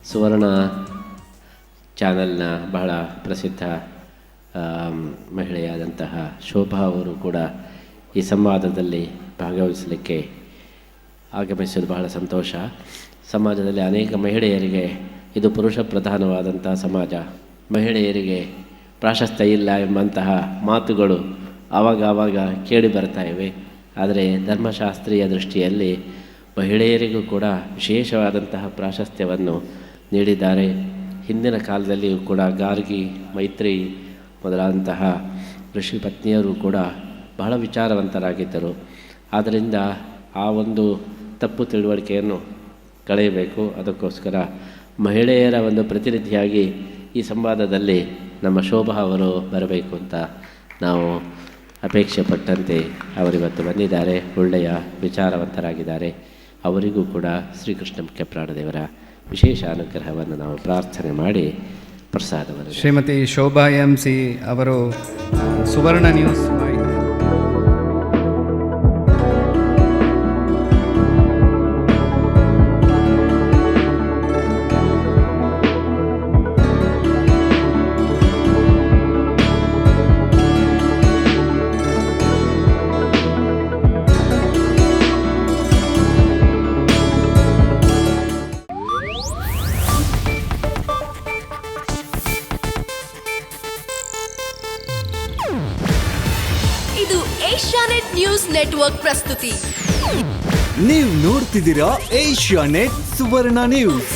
ಸುವರ್ಣ ಚಾನಲ್ನ ಬಹಳ ಪ್ರಸಿದ್ಧ ಮಹಿಳೆಯಾದಂತಹ ಶೋಭಾ ಅವರು ಕೂಡ ಈ ಸಂವಾದದಲ್ಲಿ ಭಾಗವಹಿಸಲಿಕ್ಕೆ ಆಗಮಿಸೋದು ಬಹಳ ಸಂತೋಷ. ಸಮಾಜದಲ್ಲಿ ಅನೇಕ ಮಹಿಳೆಯರಿಗೆ ಇದು ಪುರುಷ ಪ್ರಧಾನವಾದಂಥ ಸಮಾಜ, ಮಹಿಳೆಯರಿಗೆ ಪ್ರಾಶಸ್ತ್ಯ ಇಲ್ಲ ಎಂಬಂತಹ ಮಾತುಗಳು ಆವಾಗ ಕೇಳಿ ಬರ್ತಾ ಇವೆ. ಆದರೆ ಧರ್ಮಶಾಸ್ತ್ರೀಯ ದೃಷ್ಟಿಯಲ್ಲಿ ಮಹಿಳೆಯರಿಗೂ ಕೂಡ ವಿಶೇಷವಾದಂತಹ ಪ್ರಾಶಸ್ತ್ಯವನ್ನು ನೀಡಿದ್ದಾರೆ. ಹಿಂದಿನ ಕಾಲದಲ್ಲಿಯೂ ಕೂಡ ಗಾರ್ಗಿ, ಮೈತ್ರಿ ಮೊದಲಾದಂತಹ ಋಷಿ ಪತ್ನಿಯರು ಕೂಡ ಬಹಳ ವಿಚಾರವಂತರಾಗಿದ್ದರು. ಆದ್ದರಿಂದ ಆ ಒಂದು ತಪ್ಪು ತಿಳುವಳಿಕೆಯನ್ನು ಕಳೆಯಬೇಕು. ಅದಕ್ಕೋಸ್ಕರ ಮಹಿಳೆಯರ ಒಂದು ಪ್ರತಿನಿಧಿಯಾಗಿ ಈ ಸಂವಾದದಲ್ಲಿ ನಮ್ಮ ಶೋಭಾ ಅವರು ಬರಬೇಕು ಅಂತ ನಾವು ಅಪೇಕ್ಷೆ ಪಟ್ಟಂತೆ ಅವರಿವತ್ತು ಬಂದಿದ್ದಾರೆ. ಒಳ್ಳೆಯ ವಿಚಾರವಂತರಾಗಿದ್ದಾರೆ. ಅವರಿಗೂ ಕೂಡ ಶ್ರೀಕೃಷ್ಣ ಮುಖ್ಯ ಪ್ರಾಣದೇವರ ವಿಶೇಷ ಅನುಗ್ರಹವನ್ನು ನಾವು ಪ್ರಾರ್ಥನೆ ಮಾಡಿ ಪ್ರಸಾದವನ್ನು. ಶ್ರೀಮತಿ ಶೋಭಾ MC ಅವರು ಸುವರ್ಣ ನ್ಯೂಸ್ ಇದು ಏಷ್ಯಾನೆಟ್ ನ್ಯೂಸ್ ನೆಟ್ವರ್ಕ್ ಪ್ರಸ್ತುತಿ. ನೀವು ನೋಡ್ತಿದ್ದೀರಾ ಏಷ್ಯಾನೆಟ್ ಸುವರ್ಣ ನ್ಯೂಸ್.